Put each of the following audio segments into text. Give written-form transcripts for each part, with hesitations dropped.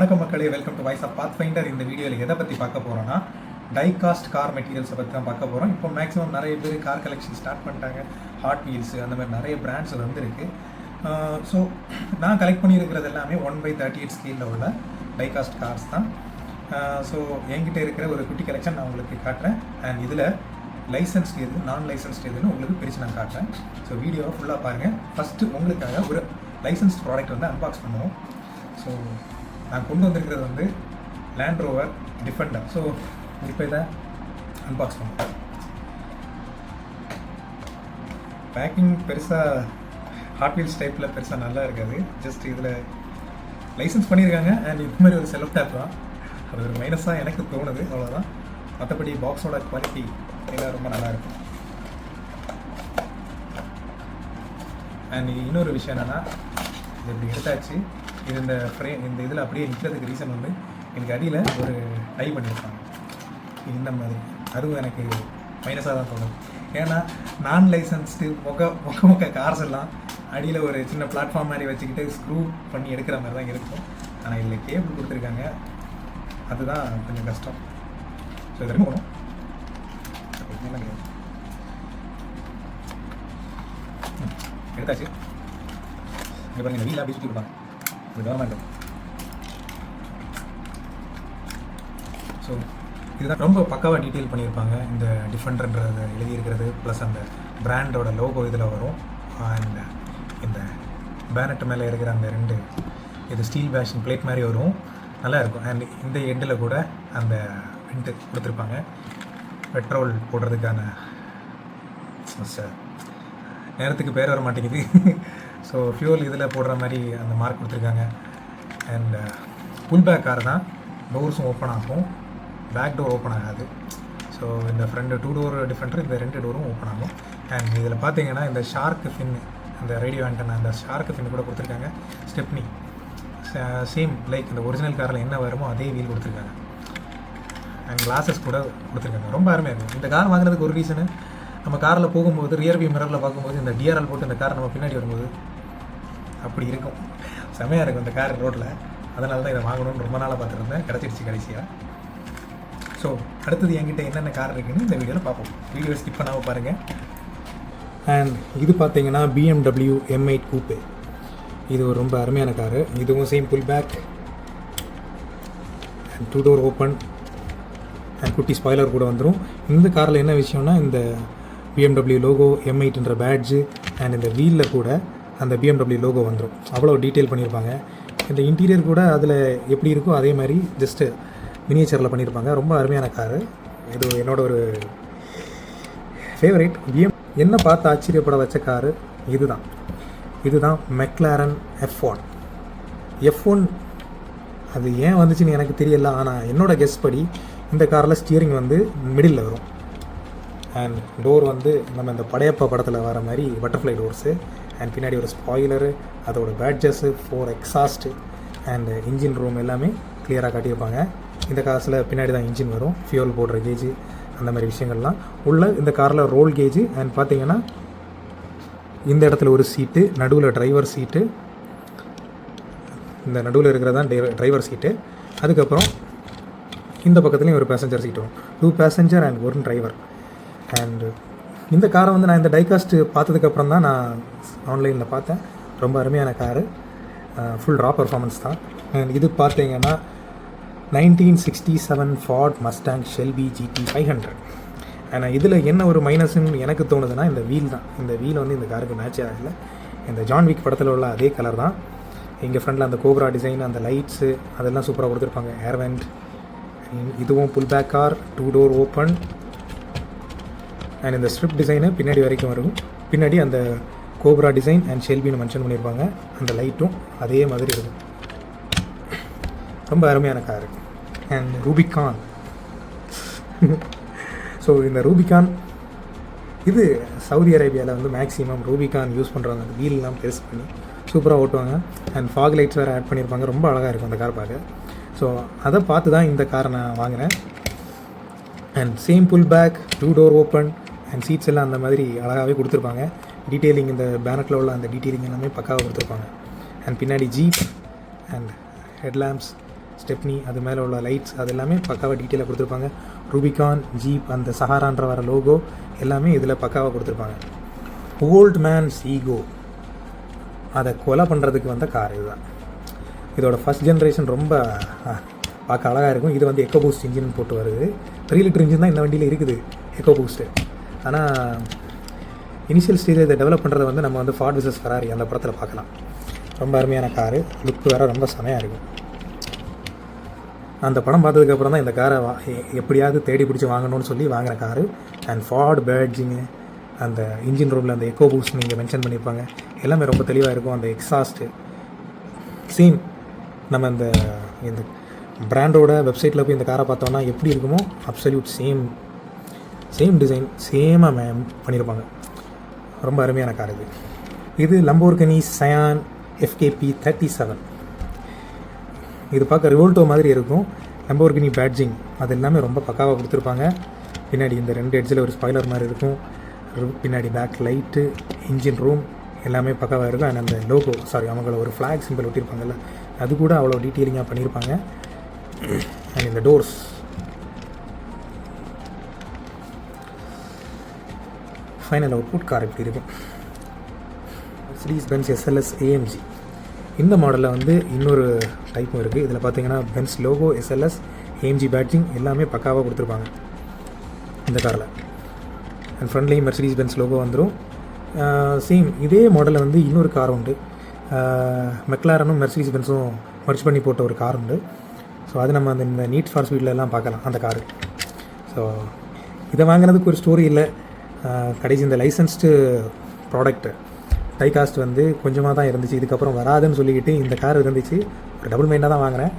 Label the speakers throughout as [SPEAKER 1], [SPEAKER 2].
[SPEAKER 1] வணக்கம் மக்களே, welcome to voice of Pathfinder. இந்த வீடியோவில் எதை பற்றி பார்க்க போகிறோன்னா, டைகாஸ்ட் கார் மெட்டீரியல்ஸை பற்றி தான் பார்க்க போகிறோம். இப்போ மேக்ஸிமம் நிறைய பேர் கார் கலெக்ஷன் ஸ்டார்ட் பண்ணிட்டாங்க. ஹாட் வீல்ஸு அந்த மாதிரி நிறைய பிராண்ட்ஸ் வந்துருக்கு. ஸோ நான் கலெக்ட் பண்ணியிருக்கிறது எல்லாமே 1/38 ஸ்கேலில் உள்ள டைகாஸ்ட் கார்ஸ் தான். ஸோ என்கிட்ட இருக்கிற ஒரு குட்டி கலெக்ஷன் நான் உங்களுக்கு காட்டுறேன். அண்ட் இதில் லைசன்ஸ்டு எது, நான் லைசன்ஸ்டு எதுன்னு உங்களுக்கு பிரித்து நான் காட்டுறேன். ஸோ வீடியோவை ஃபுல்லாக பாருங்கள். ஃபஸ்ட்டு உங்களுக்காக ஒரு லைசன்ஸ்ட் ப்ராடக்ட் வந்து அன்பாக்ஸ் பண்ணுவோம். ஸோ நான் கொண்டு வந்திருக்கிறது வந்து லேண்ட் ரோவர் டிஃபெண்டர். ஸோ இப்போ இதை அன்பாக்ஸ் பண்ணுவோம். பேக்கிங் பெருசாக ஹாட் வீல்ஸ் டைப்பில் பெருசாக நல்லா இருக்காது. ஜஸ்ட் இதில் லைசன்ஸ் பண்ணியிருக்காங்க. அண்ட் இது மாதிரி ஒரு செலோ டேப் தான். அது ஒரு மைனஸாக எனக்கு தோணுது, அவ்வளோதான். மற்றபடி பாக்ஸோட குவாலிட்டி எல்லாம் ரொம்ப நல்லாயிருக்கும். அண்ட் இன்னொரு விஷயம் என்னென்னா, இது இப்படி எடுத்தாச்சு. இது இந்த ஃப்ரேம் இந்த இதில் அப்படியே நிற்கிறதுக்கு ரீசன் வந்து எனக்கு அடியில் ஒரு டை பண்ணியிருப்பாங்க இந்த மாதிரி. அதுவும் எனக்கு மைனஸாக தான் தோணுது. ஏன்னா நான் லைசன்ஸ்டு மொக்க கார்ஸ் எல்லாம் அடியில் ஒரு சின்ன பிளாட்ஃபார்ம் மாதிரி வச்சுக்கிட்டு ஸ்க்ரூ பண்ணி எடுக்கிற மாதிரி தான் இருக்கும். ஆனால் இதில் கேபிள் கொடுத்துருக்காங்க, அதுதான் கொஞ்சம் கஷ்டம். ஸோ இது போகணும். எடுத்தாச்சு. இங்கே பாருங்கள், இந்த வீல் அப்படி சுற்றி விடுவாங்க. இது கவர்மெண்ட். ஸோ இதுதான் ரொம்ப பக்காவாக டீட்டெயில் பண்ணியிருப்பாங்க. இந்த டிஃபெண்டர்ன்றதை எழுதியிருக்கிறது ப்ளஸ் அந்த பிராண்டோட லோகோ இதில் வரும். அண்ட் இந்த பேனட் மேலே இருக்கிற அந்த 2 இது ஸ்டீல் பேஷன் பிளேட் மாதிரி வரும், நல்லாயிருக்கும். அண்ட் இந்த எண்டில் கூட அந்த விண்டு கொடுத்துருப்பாங்க, பெட்ரோல் போடுறதுக்கான. நேரத்துக்கு பேர் வர மாட்டேங்குது. ஸோ ஃபியூல் இதில் போடுற மாதிரி அந்த மார்க் கொடுத்துருக்காங்க. அண்ட் புல் பேக் கார் தான். டோர்ஸும் ஓப்பன் ஆகும், பேக் டோர் ஓப்பன் ஆகாது. ஸோ இந்த ஃப்ரண்ட் 2 டோர் டிஃபெண்டர், இந்த 2 டோரும் ஓப்பன் ஆகும். அண்ட் இதில் பார்த்தீங்கன்னா இந்த ஷார்க் ஃபின், இந்த ரேடியோ ஆண்டனா, அந்த ஷார்க் ஃபின் கூட கொடுத்துருக்காங்க. ஸ்டெப்னி சேம் லைக் இந்த ஒரிஜினல் காரில் என்ன வருமோ அதே வீல் கொடுத்துருக்காங்க. அண்ட் கிளாஸஸ் கூட கொடுத்துருக்காங்க. ரொம்ப அருமையாக இருக்கும். இந்த கார் வாங்குறதுக்கு ஒரு ரீசனு, நம்ம காரில் போகும்போது ரியர் வியூ மிரரில் பார்க்கும்போது இந்த டிஆர்எல் போட்டு இந்த கார் நம்ம பின்னாடி வரும்போது அப்படி இருக்கும், செமையாக இருக்கும் இந்த கார் ரோட்டில். அதனால தான் இதை வாங்கணும்னு ரொம்ப நாளாக பார்த்துருந்தேன். கிடச்சிடுச்சு கடைசியாக. ஸோ அடுத்தது என்கிட்ட என்னென்ன கார் இருக்குன்னு இந்த வீடியோவில் பார்ப்போம். வீடியோ ஸ்கிப் பண்ணாமல் பாருங்கள். அண்ட் இது பார்த்தீங்கன்னா BMW M8 கூப்பே. இது ஒரு ரொம்ப அருமையான காரு. இதுவும் same pull back and 2 door open and குட்டி ஸ்பாய்லர் கூட வந்துடும். இந்த காரில் என்ன விஷயம்னா, இந்த BMW லோகோ M8ன்ற பேட்ஜு அண்ட் இந்த வீலில் கூட அந்த BMW லோகோ வந்துடும். அவ்வளோ டீட்டெயில் பண்ணியிருப்பாங்க. இந்த இன்டீரியர் கூட அதில் எப்படி இருக்கோ அதே மாதிரி ஜஸ்ட்டு மினியேச்சரில் பண்ணியிருப்பாங்க. ரொம்ப அருமையான காரு. இது என்னோட ஒரு ஃபேவரேட். என்ன பார்த்து ஆச்சரியப்பட வச்ச காரு இதுதான் மெக்லாரன் F1. அது ஏன் வந்துச்சுன்னு எனக்கு தெரியல. ஆனால் என்னோடய கெஸ் படி இந்த காரில் ஸ்டியரிங் வந்து மிடில் வரும். அண்ட் டோர் வந்து நம்ம இந்த படையப்பா படத்தில் வர மாதிரி பட்டர்ஃப்ளை டோர்ஸு. அண்ட் பின்னாடி ஒரு ஸ்பாய்லரு, அதோட பேட்ஜஸ்ஸு, 4 எக்ஸாஸ்ட்டு அண்ட் இன்ஜின் ரூம் எல்லாமே கிளியராக காட்டியிருப்பாங்க. இந்த காசில் பின்னாடி தான் இன்ஜின் வரும், ஃபியூல் போடுற கேஜு, அந்த மாதிரி விஷயங்கள்லாம் உள்ள. இந்த காரில் ரோல் கேஜு அண்ட் பார்த்திங்கன்னா இந்த இடத்துல ஒரு சீட்டு, நடுவில் டிரைவர் சீட்டு, இந்த நடுவில் இருக்கிறதான் டிரைவர் சீட்டு. அதுக்கப்புறம் இந்த பக்கத்துலேயும் ஒரு பேசஞ்சர் சீட் வரும். 2 பேசஞ்சர் அண்ட் 1 டிரைவர். அண்டு இந்த காரை வந்து நான் இந்த டைகாஸ்ட்டு பார்த்ததுக்கப்புறம் தான் நான் ஆன்லைனில் பார்த்தேன். ரொம்ப அருமையான காரு, ஃபுல் ரா பர்ஃபார்மன்ஸ் தான். அண்ட் இது பார்த்தீங்கன்னா 1967 ஃபார்ட் மஸ்டாங் ஷெல்பி GT 500. ஆனால் இதில் என்ன ஒரு மைனஸ்ன்னு எனக்கு தோணுதுன்னா, இந்த வீல் தான். இந்த வீல் வந்து இந்த காருக்கு மேட்ச் ஆகலை. இந்த ஜான் விக் படத்தில் உள்ள அதே கலர் தான். இங்கே ஃப்ரண்டில் அந்த கோப்ரா டிசைன், அந்த லைட்ஸு அதெல்லாம் சூப்பராக கொடுத்துருப்பாங்க. ஏர்வெண்ட். இதுவும் pull back car, 2 door open. And இந்த ஸ்ட்ரிப் டிசைனு பின்னாடி வரைக்கும் வரும். பின்னாடி அந்த கோப்ரா டிசைன் அண்ட் ஷெல்பின்னு மென்ஷன் பண்ணியிருப்பாங்க. அந்த லைட்டும் அதே மாதிரி இருக்கும். ரொம்ப அருமையான காரு. And Rubicon. ஸோ இந்த ரூபிகான் இது சவுதி அரேபியாவில் வந்து மேக்ஸிமம் ரூபிகான் யூஸ் பண்ணுறாங்க. அந்த வீல்லாம் பெருசு பண்ணி சூப்பராக ஓட்டுவாங்க. அண்ட் ஃபாக் லைட்ஸ் வேறு ஆட் பண்ணியிருப்பாங்க. ரொம்ப அழகாக இருக்கும் அந்த கார் பார்க்க. ஸோ அதை பார்த்து தான் இந்த காரை நான் வாங்கினேன். And same pull back, 2 door open and seats எல்லாம் அந்த மாதிரி அழகாகவே கொடுத்துருப்பாங்க. டீட்டெயிலிங் இந்த பேனட்டில் உள்ள அந்த டீட்டெயிலிங் எல்லாமே பக்காவாக கொடுத்துருப்பாங்க. அண்ட் பின்னாடி ஜீப் அண்ட் ஹெட்லாம்ப்ஸ் ஸ்டெப்னி, அது மேலே உள்ள லைட்ஸ், அது எல்லாமே பக்காவாக டீட்டெயிலாக கொடுத்துருப்பாங்க. ரூபிகான், ஜீப், அந்த சஹாரான்ற வர லோகோ எல்லாமே இதில் பக்காவாக கொடுத்துருப்பாங்க. ஓல்ட் மேன்ஸ் ஈகோ, அதை கொலை பண்ணுறதுக்கு வந்த கார் இதுதான். இதோட ஃபஸ்ட் ஜென்ரேஷன் ரொம்ப பார்க்க அழகாக இருக்கும். இது வந்து எக்கோ பூஸ்ட் இன்ஜின் போட்டு வருது. 3 லிட்டர் இன்ஜின் தான் இந்த வண்டியில் இருக்குது, எக்கோ பூஸ்ட்டு. ஆனால் இனிஷியல் ஸ்டேஜில் இதை டெவலப் பண்ணுறது வந்து நம்ம வந்து ஃபார்ட் விசஸ் ஃபெராரி அந்த படத்தில் பார்க்கலாம். ரொம்ப அருமையான காரு, லுக் வேறு ரொம்ப செமையாக இருக்கும். அந்த படம் பார்த்ததுக்கப்புறம் தான் இந்த காரை எப்படியாவது தேடி பிடிச்சி வாங்கணும்னு சொல்லி வாங்குகிற காரு. அண்ட் ஃபார்ட் பேட்ஜிங்கு, அந்த இன்ஜின் ரூமில் அந்த எக்கோ பூஸ்ட் நீங்கள் மென்ஷன் பண்ணியிருப்பாங்க, எல்லாமே ரொம்ப தெளிவாக இருக்கும். அந்த எக்ஸாஸ்ட்டு சீன் நம்ம இந்த பிராண்டோட வெப்சைட்டில் போய் இந்த காரை பார்த்தோன்னா எப்படி இருக்குமோ அப்சல்யூட் சேம் டிசைன் சேமாக பண்ணியிருப்பாங்க. ரொம்ப அருமையான கார் இது. இது லம்போர்கினி சயான் FKP 37. இது பார்க்க ரிவோல்ட்டோ மாதிரி இருக்கும். லம்போர்கினி பேட்ஜிங் அது எல்லாமே ரொம்ப பக்காவாக கொடுத்துருப்பாங்க. பின்னாடி இந்த 2 எட்ஜில் ஒரு ஸ்பாய்லர் மாதிரி இருக்கும். பின்னாடி பேக் லைட்டு, இன்ஜின் ரூம் எல்லாமே பக்காவாக இருக்கும். அண்ட் அந்த லோகோ அவங்கள ஒரு ஃப்ளாக் சிம்பிள் ஒட்டியிருப்பாங்கல்ல, அது கூட அவ்வளோ டீட்டெயிலிங்காக பண்ணியிருப்பாங்க. அண்ட் இந்த டோர்ஸ், ஃபைனல் அவுட்புட் கார் இப்படி இருக்கும். Mercedes-Benz SLS AMG இந்த மாடலில் வந்து இன்னொரு டைப்பும் இருக்குது. இதில் பார்த்தீங்கன்னா Benz logo, SLS, AMG badging எல்லாமே பக்காவாக கொடுத்துருப்பாங்க இந்த காரில். அண்ட் ஃப்ரண்ட்லேயும் Mercedes-Benz லோகோ வந்துடும். சேம் இதே மாடலில் வந்து இன்னொரு கார் உண்டு. மெக்லாரனும் Mercedes-Benzம் மர்ச் பண்ணி போட்ட ஒரு கார் உண்டு. ஸோ அது நம்ம இந்த நீட் ஃபார் ஸ்பீட்லலாம் பார்க்கலாம் அந்த காரு. ஸோ இதை வாங்கினதுக்கு ஒரு ஸ்டோரி இல்லை. கடைசி இந்த லைசன்ஸ்டு ப்ராடக்ட்டு டைகாஸ்ட் வந்து கொஞ்சமாக தான் இருந்துச்சு, இதுக்கப்புறம் வராதுன்னு சொல்லிக்கிட்டு இந்த கார் இருந்துச்சு. ஒரு டபுள் மைண்டாக தான் வாங்கினேன்.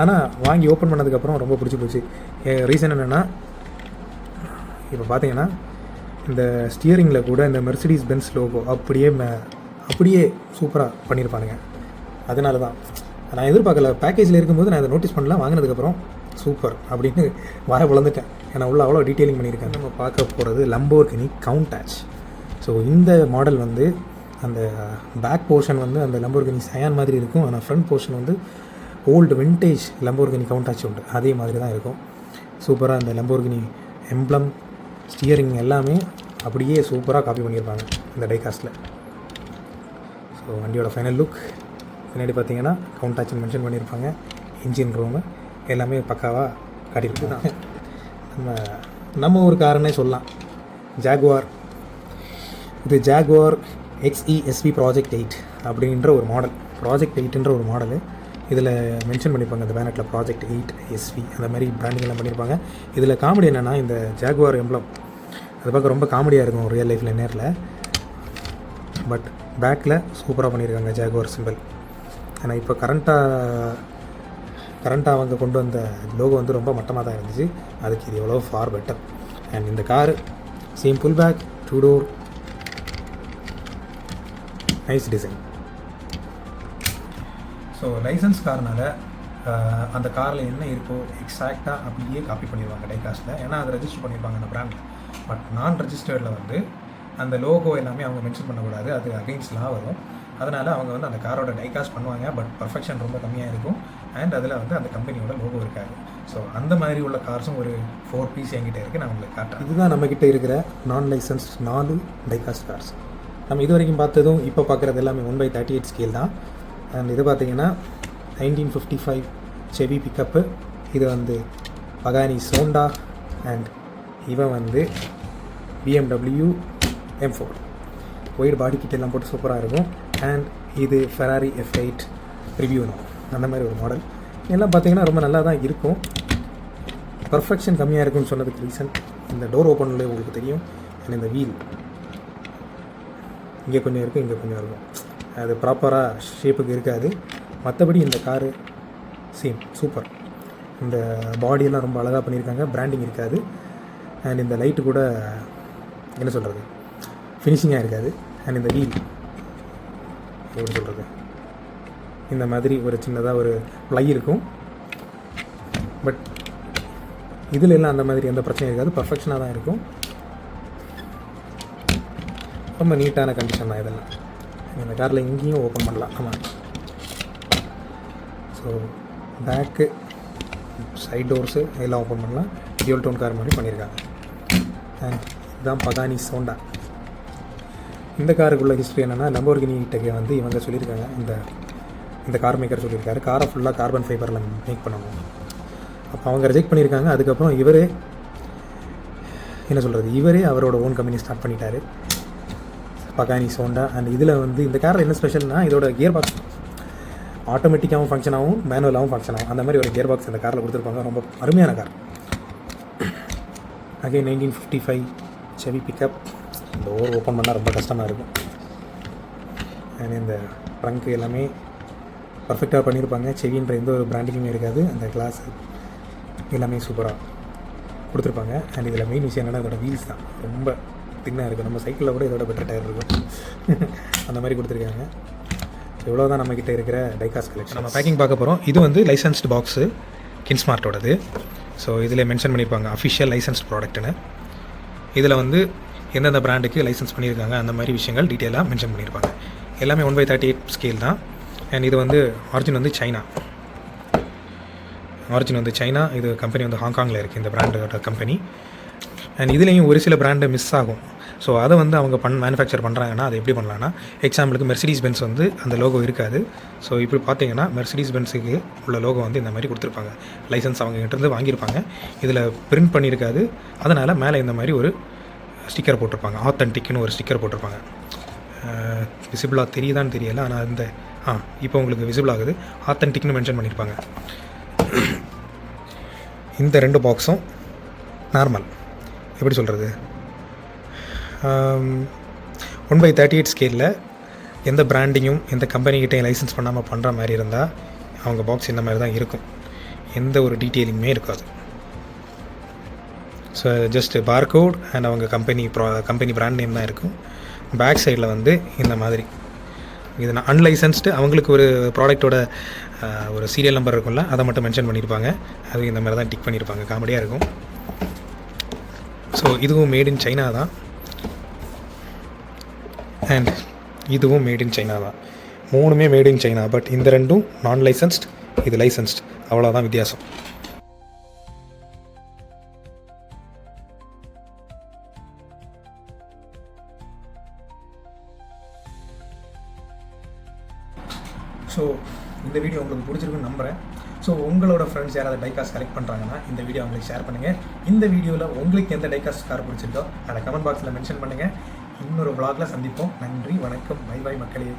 [SPEAKER 1] ஆனால் வாங்கி ஓப்பன் பண்ணதுக்கப்புறம் ரொம்ப பிடிச்சி போச்சு. ரீசன் என்னென்னா, இப்போ பார்த்தீங்கன்னா இந்த ஸ்டியரிங்கில் கூட இந்த Mercedes-Benz லோகோ அப்படியே சூப்பராக பண்ணியிருப்பானுங்க. அதனால தான் நான் எதிர்பார்க்கல. பேக்கேஜில் இருக்கும்போது நான் இதை நோட்டீஸ் பண்ணல, வாங்கினதுக்கப்புறம் சூப்பர் அப்படின்னு வர வளர்ந்துட்டேன். ஏன்னா உள்ள அவ்வளோ டீட்டெயிலிங் பண்ணியிருக்கேன். நம்ம பார்க்க போகிறது லம்போர்கினி கவுண்டாச். ஸோ இந்த மாடல் வந்து அந்த பேக் போர்ஷன் வந்து அந்த லம்போர்கினி சயான் மாதிரி இருக்கும். ஆனால் ஃப்ரண்ட் போர்ஷன் வந்து ஓல்டு விண்டேஜ் லம்போர்கினி கவுண்டாச் உண்டு, அதே மாதிரி தான் இருக்கும். சூப்பராக அந்த லம்போர்கினி எம்ப்ளம், ஸ்டியரிங் எல்லாமே அப்படியே சூப்பராக காப்பி பண்ணியிருப்பாங்க இந்த டைகாஸ்ட்டில். ஸோ வண்டியோட ஃபைனல் லுக் பின்னாடி பார்த்தீங்கன்னா கவுண்டாச்னு மென்ஷன் பண்ணியிருப்பாங்க. இன்ஜின் ரூமு எல்லாமே பக்காவாக காட்டியிருக்கு தான். நம்ம ஒரு காரனே சொல்லலாம், ஜாகுவார். இது ஜாகுவார் XESV ப்ராஜெக்ட் 8 அப்படின்ற ஒரு மாடல். ப்ராஜெக்ட் 8ன்ற ஒரு மாடலு இதில் மென்ஷன் பண்ணியிருப்பாங்க. இந்த பேனட்டில் ப்ராஜெக்ட் 8 SV அந்த மாதிரி பிராண்டிங் எல்லாம் பண்ணியிருப்பாங்க. இதில் காமெடி என்னென்னா, இந்த ஜாகுவார் எம்ப்ளம் அது பார்க்க ரொம்ப காமெடியாக இருக்கும் ரியல் லைஃப்பில் நேரில். பட் பேக்கில் சூப்பராக பண்ணியிருக்காங்க ஜாகுவார் சிம்பிள். ஆனால் இப்போ கரண்ட்டாக அவங்க கொண்டு வந்த லோகோ வந்து ரொம்ப மட்டமாக தான் இருந்துச்சு. அதுக்கு இது எவ்வளோ ஃபார் பெட்டர். அண்ட் இந்த காரு சேம் புல் back, 2 door, nice design. So licence கார்னால் அந்த காரில் என்ன இருக்கோ எக்ஸாக்டாக அப்படியே காப்பி பண்ணிடுவாங்க டைகாஸ்ட்டில். ஏன்னா அதை ரெஜிஸ்டர் பண்ணியிருப்பாங்க அந்த பிராண்டில். பட் நான் ரெஜிஸ்டர்டில் வந்து அந்த லோகோ எல்லாமே அவங்க மென்ஷன் பண்ணக்கூடாது, அது அகெயின்ஸ்ட்லாம் வரும். அதனால் அவங்க வந்து அந்த காரோட டைகாஸ்ட் பண்ணுவாங்க. பட் பர்ஃபெக்ஷன் ரொம்ப கம்மியாக இருக்கும். அண்ட் அதில் வந்து அந்த கம்பெனியோட லோகோ இருக்காது. ஸோ அந்த மாதிரி உள்ள கார்ஸும் ஒரு 4 பீஸ் என்கிட்ட இருக்குது, நான் உங்களுக்கு காட்டுறேன். இதுதான் நம்மக்கிட்ட இருக்கிற நான் லைசன்ஸ் 4 டைகாஸ்ட் கார்ஸ். நம்ம இது வரைக்கும் பார்த்ததும் இப்போ பார்க்குறது எல்லாமே 1/38 ஸ்கேல் தான். அண்ட் இது பார்த்திங்கன்னா 1955 செவி பிக்கப்பு. இது வந்து பகானி சோண்டா. அண்ட் இவன் வந்து BMW M4 ஒயிட் பாடி கிட்ட எல்லாம் போட்டு சூப்பராக இருக்கும். அண்ட் இது ஃபெராரி F8 ரிவ்யூனோ அந்த மாதிரி ஒரு மாடல். எல்லாம் பார்த்திங்கன்னா ரொம்ப நல்லா தான் இருக்கும். பர்ஃபெக்ஷன் கம்மியாக இருக்குன்னு சொன்னதுக்கு ரீசன் இந்த டோர் ஓப்பனில் உங்களுக்கு தெரியும். அண்ட் இந்த வீல் இங்கே கொஞ்சம் இருக்கும், இங்கே கொஞ்சம் இருக்கும், அது ப்ராப்பராக ஷேப்புக்கு இருக்காது. மற்றபடி இந்த காரு சேம் சூப்பர். இந்த பாடியெல்லாம் ரொம்ப அழகாக பண்ணியிருக்காங்க, பிராண்டிங் இருக்காது. அண்ட் இந்த லைட்டு கூட என்ன சொல்கிறது, ஃபினிஷிங்காக இருக்காது. அண்ட் இந்த வீல் எப்படி சொல்கிறது, இந்த மாதிரி ஒரு சின்னதாக ஒரு ப்ளை இருக்கும். பட் இதில் எல்லாம் அந்த மாதிரி எந்த பிரச்சனையும் இருக்காது, பர்ஃபெக்ஷனாக தான் இருக்கும். ரொம்ப நீட்டான கண்டிஷன் தான் இதெல்லாம். இந்த காரில் எங்கேயும் ஓப்பன் பண்ணலாம். ஆமாம். ஸோ பேக்கு சைட் டோர்ஸு எல்லாம் ஓப்பன் பண்ணலாம். டியூல் டோன் கார் மாதிரி பண்ணியிருக்காங்க. அண்ட் இதுதான் பகானி சோண்டா. இந்த காருக்குள்ள ஹிஸ்ட்ரி என்னென்னா, லம்போர்கினி டெக்கை வந்து இவங்க சொல்லியிருக்காங்க, இந்த கார் மேக்கர் சொல்லியிருக்காரு, காரை ஃபுல்லாக கார்பன் ஃபைபரில் மேக் பண்ணணும். அப்போ அவங்க ரிஜெக்ட் பண்ணியிருக்காங்க. அதுக்கப்புறம் இவரே என்ன சொல்கிறது, இவரே அவரோட ஓன் கம்பெனி ஸ்டார்ட் பண்ணிட்டார், பகானி சோண்டா. அண்ட் இதில் வந்து இந்த காரில் என்ன ஸ்பெஷல்னால், இதோட கியர் பாக்ஸ் ஆட்டோமேட்டிக்காகவும் ஃபங்க்ஷன் ஆகும், மேனுவலாகவும் ஃபங்க்ஷன் ஆகும். அந்த மாதிரி ஒரு கியர் பாக்ஸ் இந்த காரில் கொடுத்துருப்பாங்க. ரொம்ப அருமையான கார். அகைன் 1955 செவி பிக்கப். இந்த டோர் ஓப்பன் பண்ணால் ரொம்ப கஷ்டமாக இருக்கும். அண்ட் இந்த ட்ரங்க் எல்லாமே பர்ஃபெக்டாக பண்ணியிருப்பாங்க. செவின்ற எந்த ஒரு பிராண்டிங்குமே இருக்காது. அந்த கிளாஸ் எல்லாமே சூப்பராக கொடுத்துருப்பாங்க. அண்ட் இதில் மெயின் விஷயம் என்னென்னா, இதோட வீல்ஸ் தான் ரொம்ப தின்னாக இருக்குது. நம்ம சைக்கிளில் கூட இதோட பெட்டர் டயர் இருக்கும். அந்த மாதிரி கொடுத்துருக்காங்க. இவ்வளோ தான் நம்மக்கிட்ட இருக்கிற டைகாஸ்ட் கலெக்ஷன். நம்ம பேக்கிங் பார்க்க போகிறோம். இது வந்து லைசன்ஸ்டு பாக்ஸு, கின்ஸ்மார்ட்டோடது. ஸோ இதில் மென்ஷன் பண்ணியிருப்பாங்க அஃபிஷியல் லைசன்ஸ்ட் ப்ராடக்ட்டுன்னு. இதில் வந்து எந்தெந்த பிராண்டுக்கு லைசன்ஸ் பண்ணியிருக்காங்க அந்த மாதிரி விஷயங்கள் டீட்டெயிலாக மென்ஷன் பண்ணியிருப்பாங்க. எல்லாமே 1/38 ஸ்கேல் தான். அண்ட் இது வந்து ஆரிஜின் வந்து சைனா. இது கம்பெனி வந்து ஹாங்காங்கில் இருக்குது, இந்த பிராண்டோட கம்பெனி. அண்ட் இதுலேயும் ஒரு சில பிராண்டு மிஸ் ஆகும். ஸோ அதை வந்து அவங்க மேனுஃபேக்சர் பண்ணுறாங்கன்னா அது எப்படி பண்ணலான்னா, எக்ஸாம்பிளுக்கு மெர்சிடிஸ் பென்ஸ் வந்து அந்த லோகோ இருக்காது. ஸோ இப்படி பார்த்தீங்கன்னா மெர்சிடிஸ் பென்ஸுக்கு உள்ள லோகோ வந்து இந்த மாதிரி கொடுத்துருப்பாங்க. லைசன்ஸ் அவங்க கிட்டேருந்து வாங்கியிருப்பாங்க, இதில் பிரிண்ட் பண்ணியிருக்காது. அதனால் மேலே இந்த மாதிரி ஒரு ஸ்டிக்கர் போட்டிருப்பாங்க, ஆத்தென்டிக்னு ஒரு ஸ்டிக்கர் போட்டிருப்பாங்க. விசிபிளாக தெரியுதான்னு தெரியலை, ஆனால் இந்த இப்போ உங்களுக்கு விசிபிள் ஆகுது. ஆத்தென்டிக்னு மென்ஷன் பண்ணியிருப்பாங்க. இந்த 2 பாக்ஸும் நார்மல், எப்படி சொல்கிறது, 1/38 ஸ்கேலில் எந்த பிராண்டிங்கும் எந்த கம்பெனிக்கிட்டையும் லைசன்ஸ் பண்ணாமல் பண்ணுற மாதிரி இருந்தால் அவங்க பாக்ஸ் இந்த மாதிரி தான் இருக்கும். எந்த ஒரு டீட்டெயிலிங்குமே இருக்காது. ஸோ ஜஸ்ட் பார்கோட் அண்ட் அவங்க கம்பெனி பிராண்ட் நேம் தான் இருக்கும். பேக் சைடில் வந்து இந்த மாதிரி இது அன்லைசன்ஸ்டு, அவங்களுக்கு ஒரு ப்ராடக்டோட ஒரு சீரியல் நம்பர் இருக்கும்ல, அதை மட்டும் மென்ஷன் பண்ணியிருப்பாங்க. அது இந்த மாதிரி தான் டிக் பண்ணியிருப்பாங்க. காமெடியாக இருக்கும். ஸோ இதுவும் மேட் இன் சைனா தான். அண்ட் இதுவும் மேட் இன் சைனா தான். 3மே மேட் இன் சைனா. பட் இந்த 2ம் நான் லைசன்ஸ்ட், இது லைசன்ஸ்ட். அவ்வளோதான் வித்தியாசம். ஸோ இந்த வீடியோ உங்களுக்கு பிடிச்சிருக்குன்னு நம்புகிறேன். ஸோ உங்களோட ஃப்ரெண்ட்ஸ் யாராவது டைகாஸ்ட் கலெக்ட் பண்ணுறாங்கன்னா இந்த வீடியோ அவங்களுக்கு ஷேர் பண்ணுங்கள். இந்த வீடியோவில் உங்களுக்கு எந்த டைகாஸ்ட் கார் பிடிச்சிருக்கோ அதை கமெண்ட் பாக்ஸில் மென்ஷன் பண்ணுங்கள். இன்னொரு vlogல சந்திப்போம். நன்றி, வணக்கம், பை மக்களே.